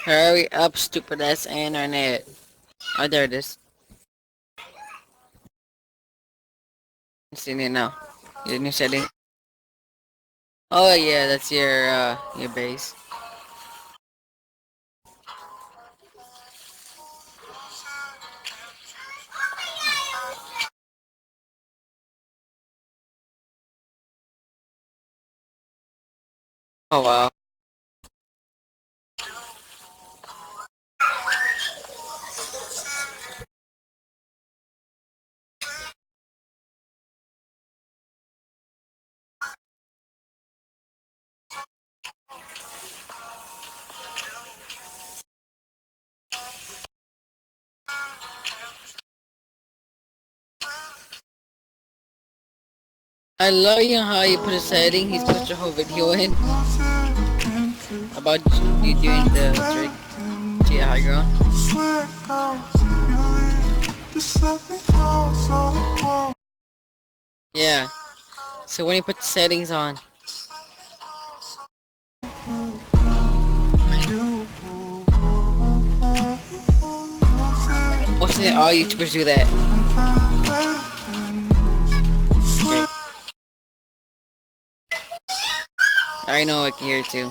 Hurry up, stupid ass internet. Oh, there it is. Seen it now. Your new setting. Oh yeah, that's your base. Oh wow. I love you how you put a setting. He's put your whole video in about you doing the trick. See how you're going. Yeah. So when you put the settings on, mostly all YouTubers do that. Okay. I know I can hear it too.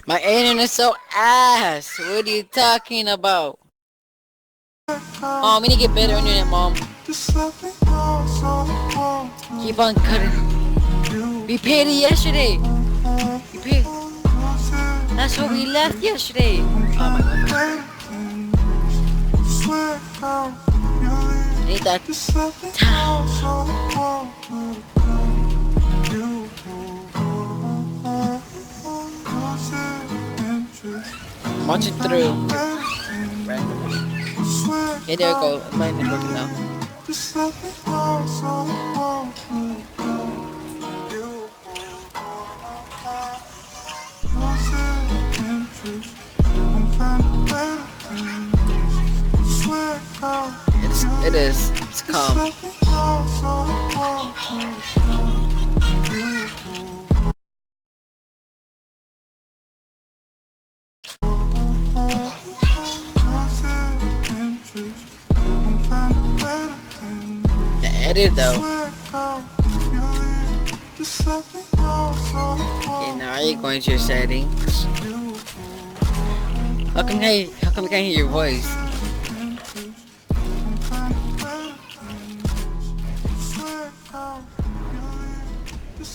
My internet's so ass. What are you talking about? Oh, I'm gonna get better internet, mom. Keep on cutting. We paid it yesterday. We paid. That's what we left yesterday. Oh my god. Ain't that time? Watch it through. Okay, there we go. My network now. It is. It's calm. The edit though. Okay, now you're going to your settings. How come I can't hear your voice?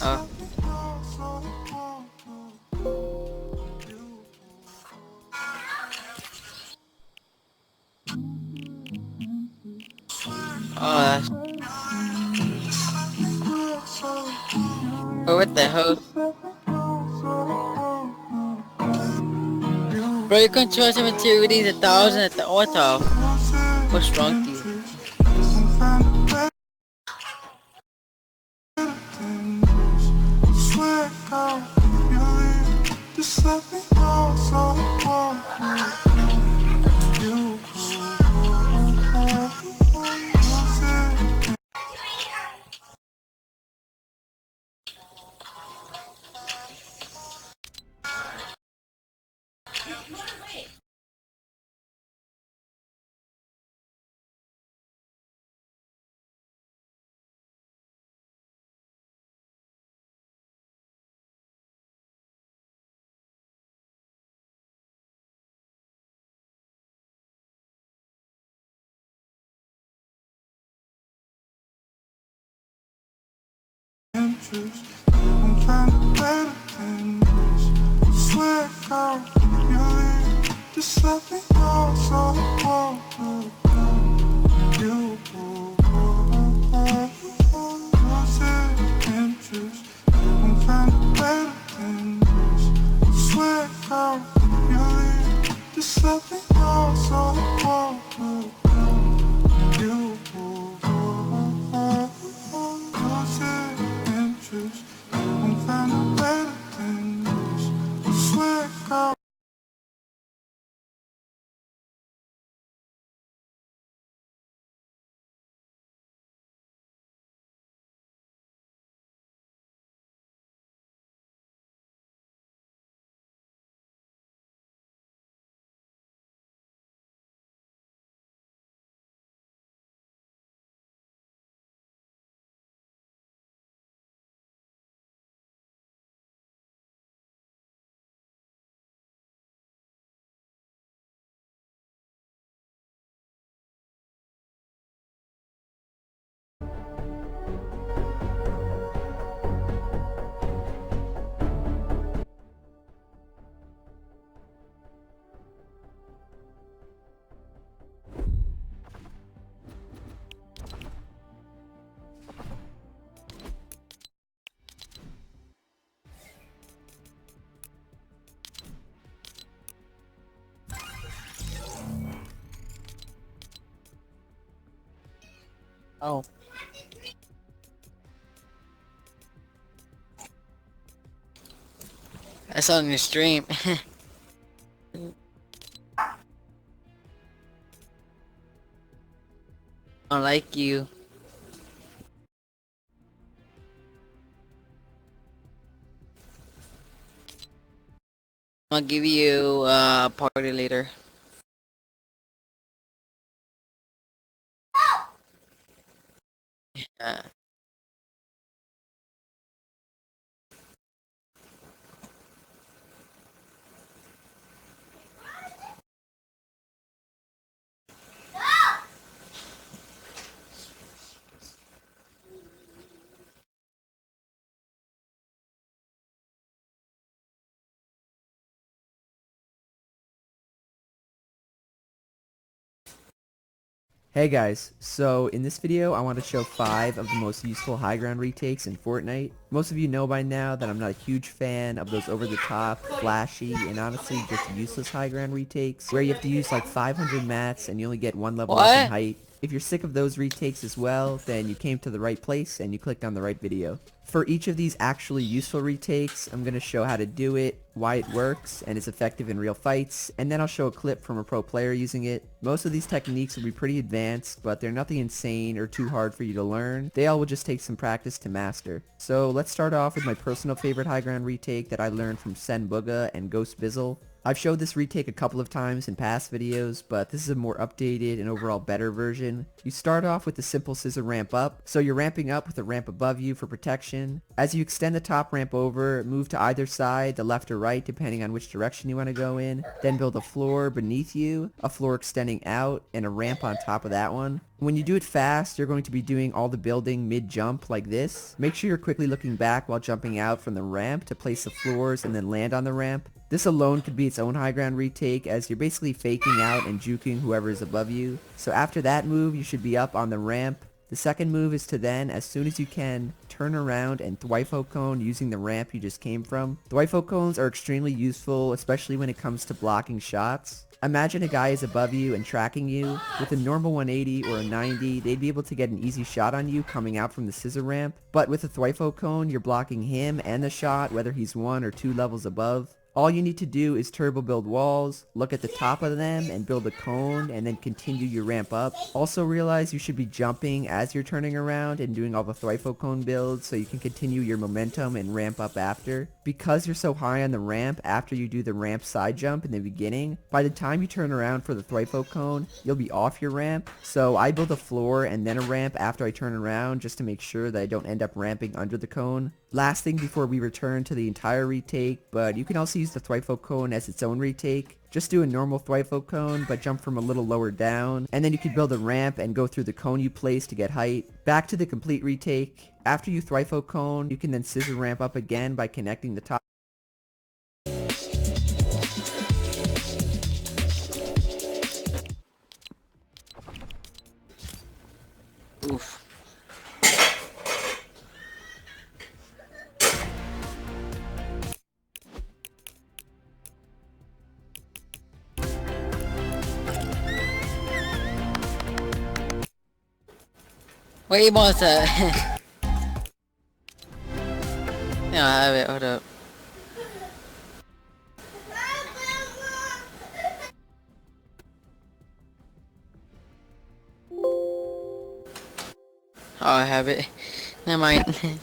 Oh. Oh, that's... Oh, what the hell? Bro, your control sensitivity is 1,000 at the auto. What's wrong with you? Oh. That's on your stream. I don't like you. I'll give you a party later. Uh, Hey guys, so in this video I want to show 5 of the most useful high ground retakes in Fortnite. Most of you know by now that I'm not a huge fan of those over the top, flashy, and honestly just useless high ground retakes where you have to use like 500 mats and you only get 1 level up in what? height. If you're sick of those retakes as well, then you came to the right place and you clicked on the right video. For each of these actually useful retakes, I'm going to show how to do it, why it works, and is effective in real fights, and then I'll show a clip from a pro player using it. Most of these techniques will be pretty advanced, but they're nothing insane or too hard for you to learn. They all will just take some practice to master. So let's start off with my personal favorite high ground retake that I learned from Sen Booga and Ghost Bizzle. I've showed this retake a couple of times in past videos, but this is a more updated and overall better version. You start off with the simple scissor ramp up, so you're ramping up with a ramp above you for protection. As you extend the top ramp over, move to either side, the left or right, depending on which direction you want to go in. Then build a floor beneath you, a floor extending out, and a ramp on top of that one. When you do it fast, you're going to be doing all the building mid-jump like this. Make sure you're quickly looking back while jumping out from the ramp to place the floors and then land on the ramp. This alone could be its own high ground retake as you're basically faking out and juking whoever is above you. So after that move, you should be up on the ramp. The second move is to then, as soon as you can, turn around and Thwifo cone using the ramp you just came from. Thwifo cones are extremely useful, especially when it comes to blocking shots. Imagine a guy is above you and tracking you. With a normal 180 or a 90, they'd be able to get an easy shot on you coming out from the scissor ramp. But with a Thwifo cone, you're blocking him and the shot, whether he's 1 or 2 levels above. All you need to do is turbo build walls, look at the top of them and build a cone and then continue your ramp up. Also realize you should be jumping as you're turning around and doing all the Thwifo cone builds so you can continue your momentum and ramp up after. Because you're so high on the ramp after you do the ramp side jump in the beginning, by the time you turn around for the Thwifo cone, you'll be off your ramp. So I build a floor and then a ramp after I turn around just to make sure that I don't end up ramping under the cone. Last thing before we return to the entire retake, but you can also use the Thwifo cone as its own retake. Just do a normal Thwifo cone, but jump from a little lower down, and then you can build a ramp and go through the cone you placed to get height. Back to the complete retake. After you Thwifo cone, you can then scissor ramp up again by connecting the top. Oof. Wait, monster. No, I have it. Hold up. Oh, I have it. Never mind.